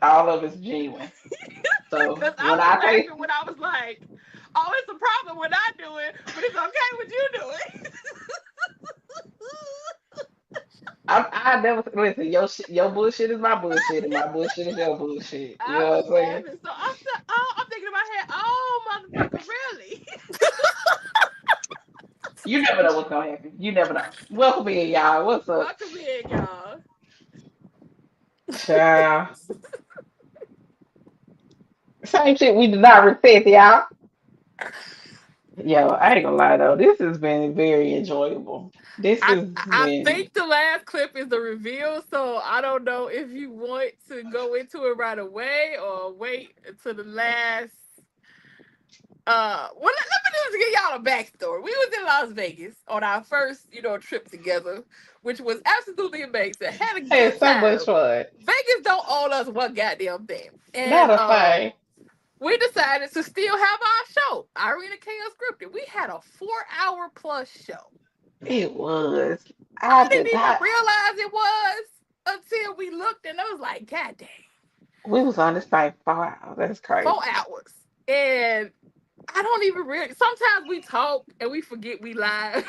All of it's genuine. So because I when was I say laughing when I was like, oh, it's a problem when I do it, but it's okay when you do it. I never listen, your bullshit is my bullshit and my bullshit is your bullshit. You I know what was I'm saying? laughing. So I said, oh, I'm thinking in my head, oh, motherfucker, really? You never know what's gonna happen. You never know. Welcome in, y'all. What's up? Welcome in, y'all. Child. Same shit we did not respect, y'all. Yo, I ain't gonna lie though. This has been very enjoyable. This I has I been think the last clip is the reveal, so I don't know if you want to go into it right away or wait until the last. Well, let me just give y'all a backstory. We was in Las Vegas on our first, trip together, which was absolutely amazing. Had a had good so much time. fun. Vegas don't owe us one goddamn thing, Not and a thing. we decided to still have our show, Irene K Unscripted. We had a 4 hour plus show. It was. I I didn't did even not. realize it was until we looked and I was like, God dang, We was on this thing for 4 hours. That's crazy. 4 hours. And I don't even really, sometimes we talk and we forget we live.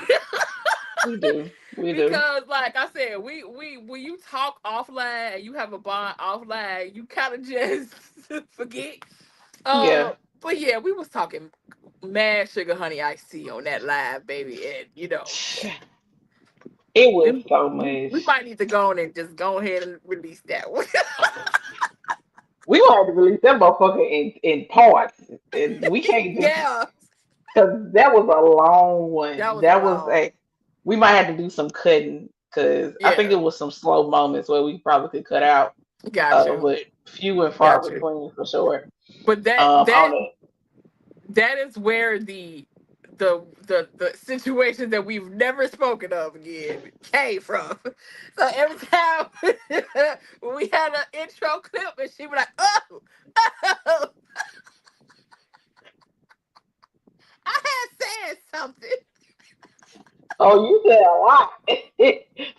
We do. We do. Because like I said, we when you talk offline and you have a bond offline, you kind of just forget. Yeah. But yeah, we was talking mad sugar honey iced tea on that live, baby. And It was we, so we much. might need to go on and just go ahead and release that one. We gonna have to release that motherfucker in parts. And we can't just Yeah, because that was a long one. that was a That was long. a we might have to do some cutting because I think Yeah, it was some slow moments where we probably could cut out. got you, But few and far got you. between for sure. But On it. that is where the situation that we've never spoken of again came from. So every time when we had an intro clip and she was like, oh, oh, I had said something. Oh, you said a lot.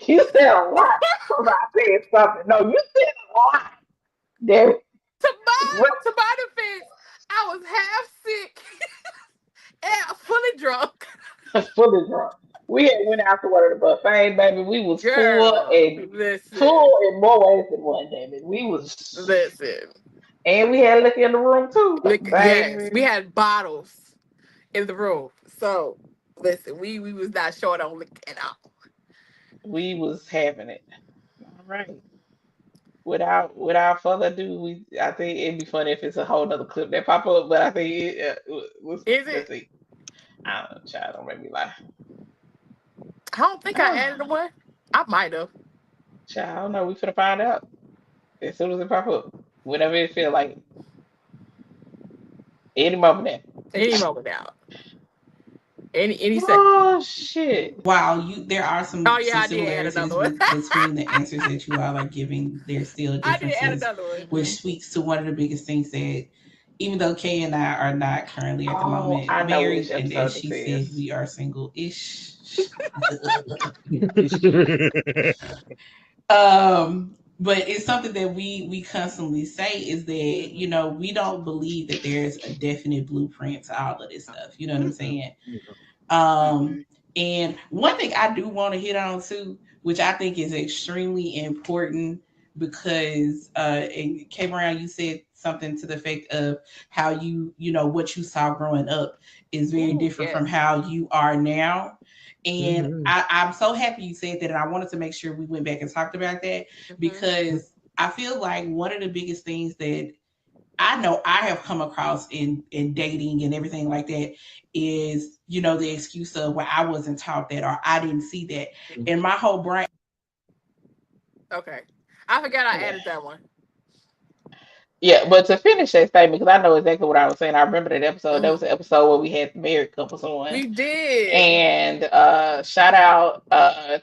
You said a lot about saying something. No, you said a lot. There, To my defense, I was half sick and fully drunk. fully drunk. We had went out to one of the buffets, baby. We was Girl, listen, full in more ways than one, baby. We was, listen. and we had liquor in the room too, Yes, we baby. had bottles in the room. So listen, we was not short on liquor at all. We was having it. All right. Without further ado, I think it'd be funny if it's a whole nother clip that pop up, but I think Is let's it? see. I don't know, child, don't make me lie. I don't think I added Oh, one. I might have. child, I don't know. We finna find out as soon as it pop up. Whenever it feel like it. Any moment now. Any moment now. Any second. Oh shit. While there are Oh some yeah, I did add similarities another one. with between the answers that you all are giving, there's still I did add differences, another one. which speaks to one of the biggest things that even though Kay and I are not currently at the Oh, moment I know which married, and as episode she this said, is. we are single-ish. But it's something that we constantly say is that we don't believe that there's a definite blueprint to all of this stuff. You know what I'm saying? And one thing I do want to hit on too, which I think is extremely important, because and K Brown, you said something to the effect of how what you saw growing up is very different from how you are now. And I'm so happy you said that. And I wanted to make sure we went back and talked about that because I feel like one of the biggest things that I know I have come across in dating and everything like that is, the excuse of, well, I wasn't taught that or I didn't see that. And my whole brain. Okay. I forgot I added that one. Yeah, but to finish that statement, because I know exactly what I was saying. I remember that episode. That was the episode where we had the married couples on. We did. And shout out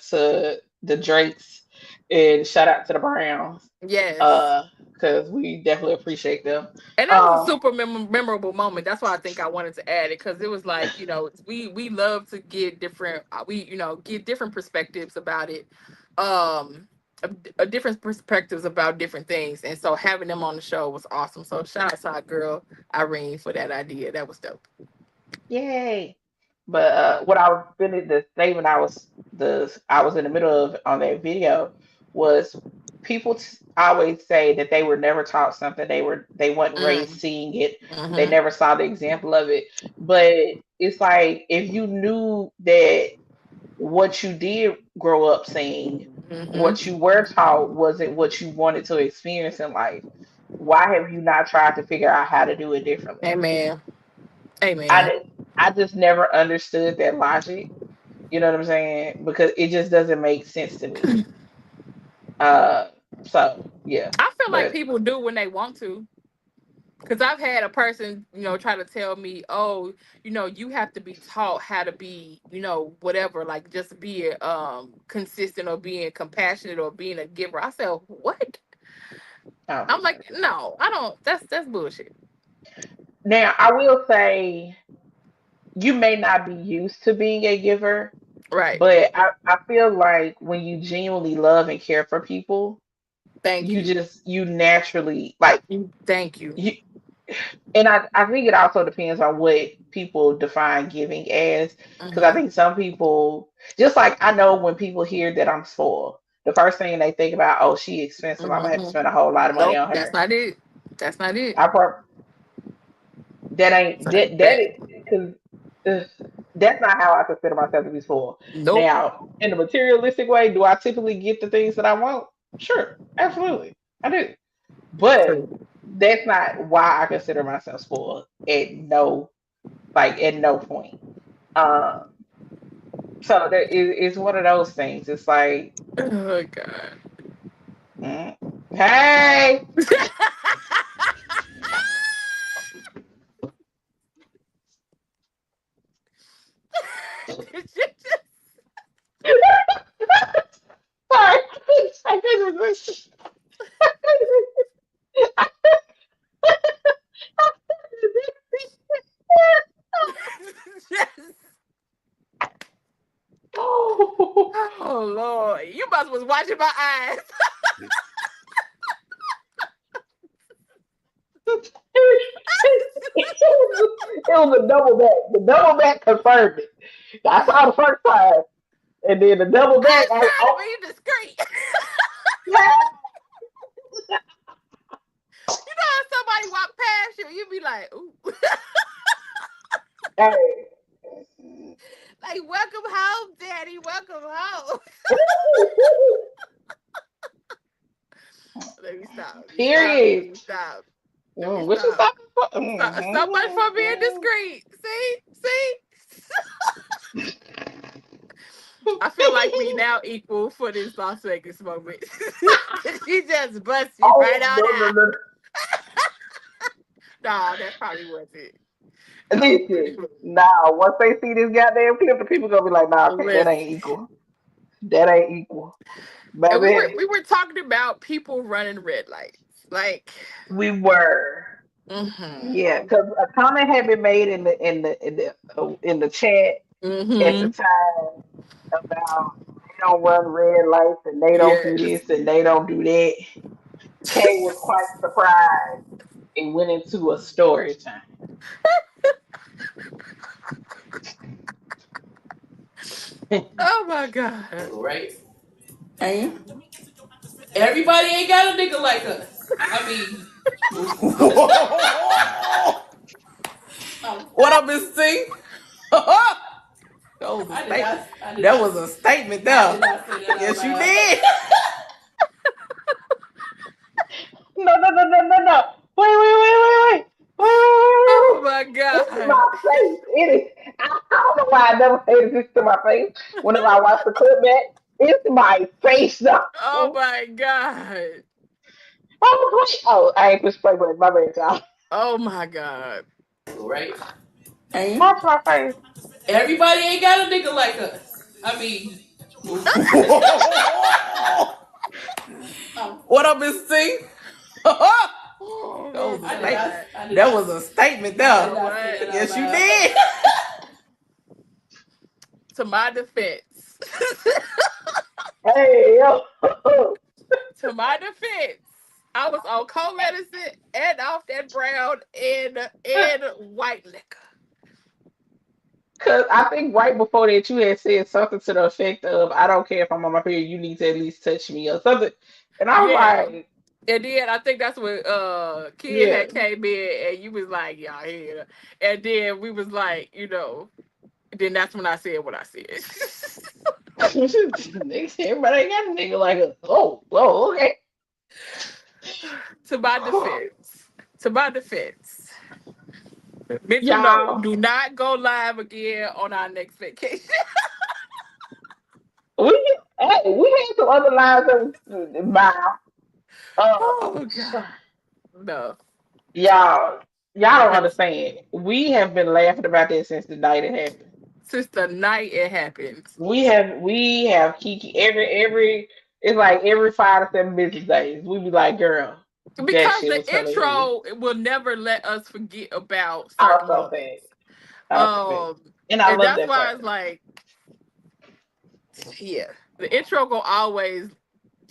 to the Drakes and shout out to the Browns. Yes. Because we definitely appreciate them. And that was a super memorable moment. That's why I think I wanted to add it, because it was like, we love to get different get different perspectives about it. Different perspectives about different things, and so having them on the show was awesome. So shout out to our girl Irene for that idea. That was dope. Yay! But what I was finished the statement I was in the middle of on that video was people always say that they were never taught something, they weren't raised seeing it, they never saw the example of it. But it's like, if you knew that what you did grow up seeing, what you were taught wasn't what you wanted to experience in life, why have you not tried to figure out how to do it differently? Amen. I just never understood that logic. You know what I'm saying? Because it just doesn't make sense to me. So yeah. I feel like people do when they want to. Because I've had a person, try to tell me, oh, you have to be taught how to be, whatever, like just be consistent or being compassionate or being a giver. I said, what? Oh, I'm like, no, I don't. That's bullshit. Now, I will say, you may not be used to being a giver, right? But I feel like when you genuinely love and care for people, you naturally like. Thank you. And I think it also depends on what people define giving as, because I think some people, just like I know when people hear that I'm spoiled, the first thing they think about, oh, she expensive, I'm gonna have to spend a whole lot of money on her. That's not it. That's not it. That ain't because that's not how I consider myself to be spoiled. Nope. Now, in the materialistic way, do I typically get the things that I want? Sure, absolutely, I do. But that's not why I consider myself spoiled at no point. So it's one of those things. It's like, oh God. Hey. Sorry, I couldn't resist. Oh Lord, you must was watching my eyes. It was a double back. The double back confirmed it. I saw the first time, and then the double back. I was being discreet. You know how somebody walk past you, you be like, ooh. Hey. Like, welcome home, Daddy. Welcome home. Let me stop. Period. Stop. What you talking for? So much for being discreet. See? I feel like we now equal for this Las Vegas moment. She just busted right on out. Nah, that probably wasn't it. Listen, nah, once they see this goddamn clip, the people gonna be like, nah, okay, that ain't equal. That ain't equal. And we were talking about people running red lights. Like, we were. Yeah, because a comment had been made in the chat at the time about they don't run red lights and they don't do this and they don't do that. Kay was quite surprised and went into a story time. Oh my God. Right? And everybody ain't got a nigga like us. I mean, What up, Miss C? That was a statement there. Yes, you did. No. Wait. Oh my This is God. my face. It is. I don't know why I never say this to my face. Whenever I watch the clip back, it's my face though. Oh my God. Oh, I ain't pushed play button. My bad, y'all. Oh my God. Right? And Watch my face. everybody ain't got a nigga like us. I mean, what up, Miss C? Oh, That was a statement there. Yes, you did. To my defense. Hey, yo. To my defense. I was on co-medicine and off that brown and white liquor. Because I think right before that, you had said something to the effect of, I don't care if I'm on my period, you need to at least touch me or something. And I was Yeah. like, And then I think that's when Kid yeah. had came in and you was like, y'all here. And then we was like, then that's when I said what I said. Everybody ain't got a nigga like us. Oh, okay. To my defense. To my defense. Mental note, Y'all, do not go live again on our next vacation. we had some other lines of mile. Oh So, God. No. y'all, y'all don't understand. We have been laughing about this since the night it happened. Since the night it happened. We have Kiki every it's like every 5 to 7 business days. We be like, girl, that Because shit the was hilarious. intro will never let us forget about certain Also moments. bad. Also bad. And I And love that's that why part. it's like, yeah, the intro will always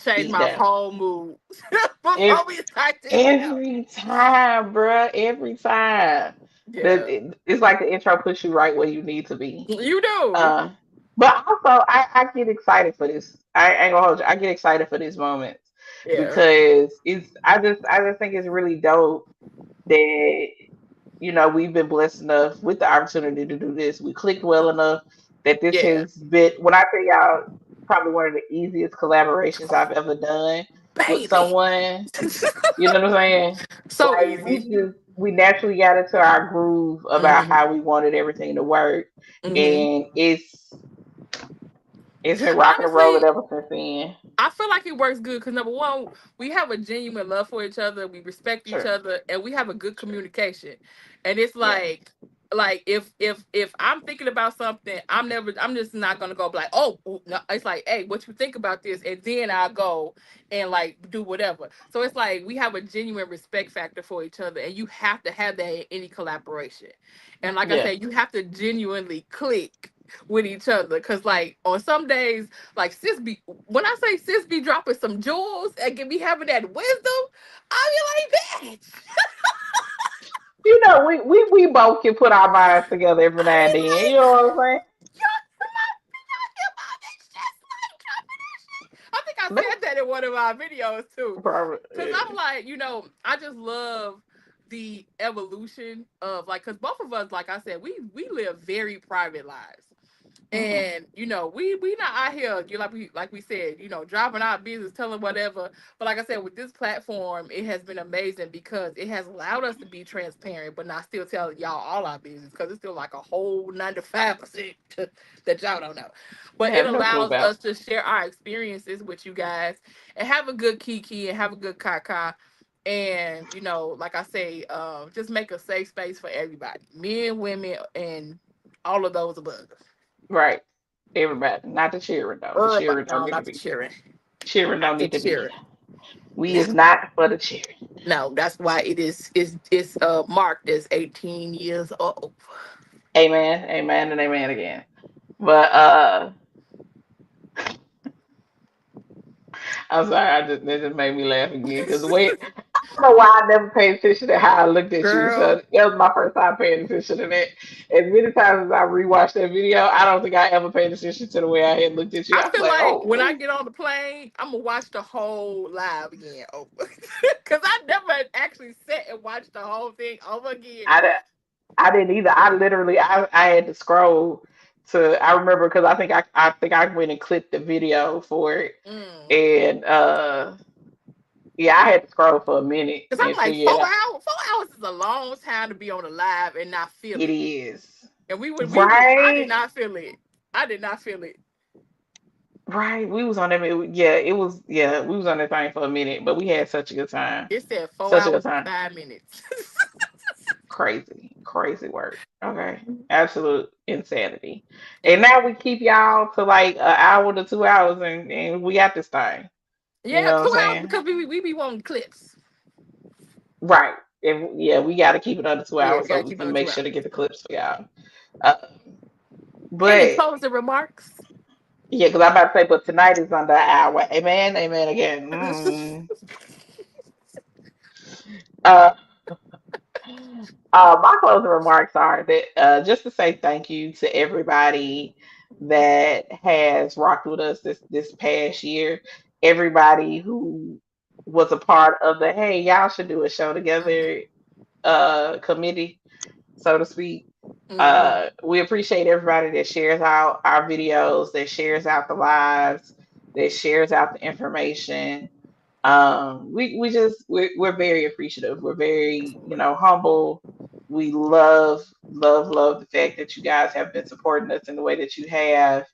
change Beat my down. whole mood before Every, we start this out. every time, bruh. Every time. Yeah, It's like the intro puts you right where you need to be. you do. Uh, but also, I get excited for this. I ain't gonna hold you. I get excited for these moments Yeah, because I just think it's really dope that we've been blessed enough with the opportunity to do this. We clicked well enough that this yeah, has been, when I tell y'all, probably one of the easiest collaborations I've ever done with baby. someone. You know what I'm saying? So Like easy. we naturally got into our groove about hmm how we wanted everything to work, hmm and it's been rocking and rolling Honestly, ever since then. I feel like it works good because number one, we have a genuine love for each other, we respect each Sure, other, and we have a good sure, communication. And it's yeah, like if I'm thinking about something, I'm just not gonna go like, oh no. It's like, hey, what you think about this? And then I'll go and like do whatever. So it's like we have a genuine respect factor for each other, and you have to have that in any collaboration. And like I yeah. said, you have to genuinely click with each other. Cause like on some days, like sis be when I say sis be dropping some jewels and can be having that wisdom, I be like, bitch. We both can put our minds together every I now and be then. You like, know what I'm saying? I think I That's said that in one of our videos too. probably, Cause I'm like, I just love the evolution of like, cause both of us, like I said, we live very private lives. mhm, And we not out here, like we said, dropping our business, telling whatever. But like I said, with this platform, it has been amazing because it has allowed us to be transparent, but not still tell y'all all our business because it's still like a whole 95% that y'all don't know. I But it have no clue allows about. us to share our experiences with you guys and have a good kiki and have a good kaka. And like I say, just make a safe space for everybody, men, women, and all of those above. Right. Everybody. Not the cheering though. The Everybody. cheering don't No, need to not the be. cheering. Cheering Not don't the need to be here. cheering. We is not for the cheering. No, that's why it's marked as 18 years old. Amen. Amen and amen again. But I'm sorry, that just made me laugh again. Cause the way don't know why I never paid attention to how I looked at you. Girl, So that was my first time paying attention to that. As many times as I rewatched that video, I don't think I ever paid attention to the way I had looked at you. I I was feel like, like oh, when I get on the plane, I'm gonna watch the whole live again over, because I never actually sat and watched the whole thing over again. I, di- I didn't either. I literally, I had to scroll to. I remember because I think I went and clicked the video for it, Mm. and yeah, I had to scroll for a minute Because I'm and like, figure it out. 4 hours. 4 hours is a long time to be on the live and not feel It it. is And we would. I did right. not feel it. I did not feel it. Right, we was on that. Yeah, it was. Yeah, we was on that thing for a minute, but we had such a good time. It said four Such a good hours and time. 5 minutes. Crazy, crazy work. Okay, absolute insanity. And now we keep y'all to like an hour to 2 hours, and we got this thing. You Yeah, know what I'm 2 hours saying? because we be wanting clips. Right. And yeah, we got to keep it under two Yeah, we hours so gotta we keep can on make 2 sure to hours. get the clips for y'all. Uh, Any but closing remarks? yeah, because I'm about to say, but tonight is under an hour. Amen. Amen. Again. Uh, my closing remarks are that just to say thank you to everybody that has rocked with us this past year. Everybody who was a part of the hey, y'all should do a show together committee, so to speak. Mm-hmm. We appreciate everybody that shares out our videos, that shares out the lives, that shares out the information. We just we're very appreciative. We're very, humble. We love the fact that you guys have been supporting us in the way that you have.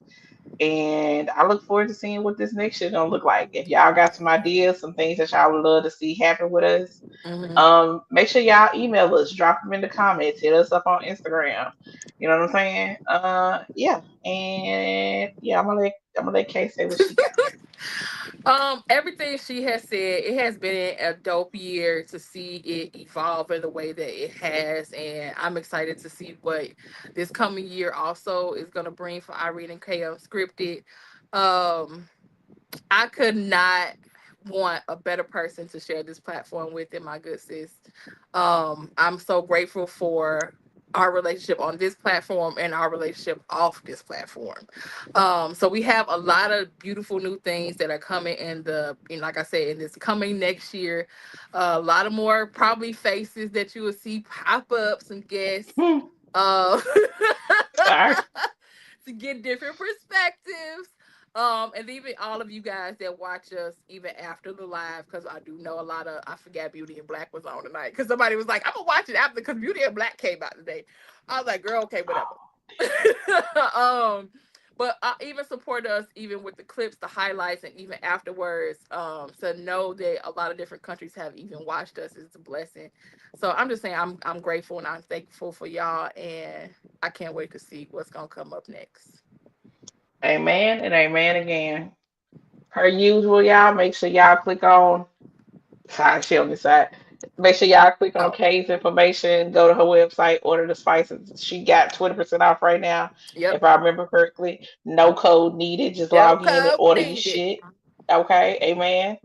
And I look forward to seeing what this next year gonna look like. If y'all got some ideas, some things that y'all would love to see happen with us, Mm-hmm. make sure y'all email us, drop them in the comments, hit us up on Instagram. You know what I'm saying? Yeah, and yeah, I'm gonna let Kay say what she got. Everything she has said, it has been a dope year to see it evolve in the way that it has, and I'm excited to see what this coming year also is gonna bring for Irene and K Unscripted. Um, I could not want a better person to share this platform with than my good sis. I'm so grateful for our relationship on this platform and our relationship off this platform. So we have a lot of beautiful new things that are coming in like I said, in this coming next year. A lot of more probably faces that you will see pop up, some guests. Hmm, Uh, sorry. to get different perspectives. And even all of you guys that watch us even after the live, because I do know a lot of I forgot Beauty and Black was on tonight. Because somebody was like, I'm gonna watch it after because Beauty and Black came out today. I was like, girl, okay, whatever. But even support us even with the clips, the highlights, and even afterwards. To know that a lot of different countries have even watched us is a blessing. So I'm just saying I'm grateful and I'm thankful for y'all, and I can't wait to see what's gonna come up next. Amen and amen again. Per usual, y'all, make sure y'all click on. Sorry, she on this side. Make sure y'all click on Oh, Kay's information. Go to her website, order the spices. She got 20% off right now, yep, if I remember correctly. No code needed. Just no log in and code order your needed. shit. Okay, amen.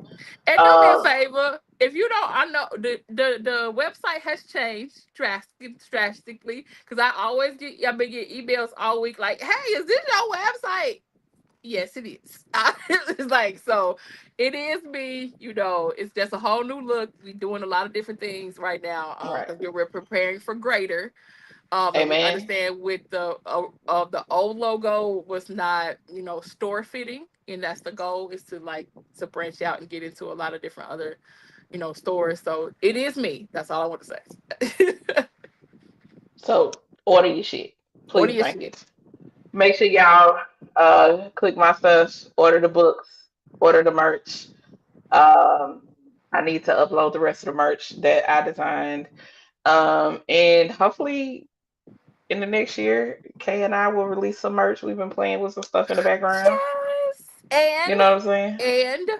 And do me a Um, favor. If you don't, I know the website has changed drastically because I've been getting emails all week like, "Hey, is this your website?" Yes, it is. It's like so. It is me. It's just a whole new look. We're doing a lot of different things right now. right. Because we're preparing for greater. And we Amen. understand with the old logo was not store fitting, and that's the goal is to branch out and get into a lot of different other stores. So it is me. That's all I want to say. So order your shit. Order Please, your thank you. shit. Make sure y'all click my stuff, order the books, order the merch. Um, I need to upload the rest of the merch that I designed. And hopefully in the next year, Kay and I will release some merch. We've been playing with some stuff in the background. Yes. You And know what I'm saying? and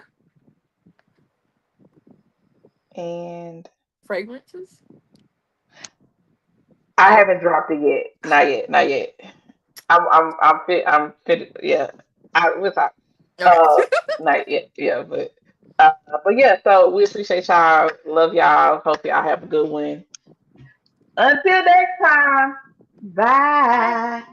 And fragrances. I Oh, haven't dropped it yet. Not yet. Not yet. I'm fit. I'm fit. Yeah. I what's up? okay. Uh, not yet. Yeah, but But yeah, so we appreciate y'all. Love y'all. Hope y'all have a good one. Until next time. Bye.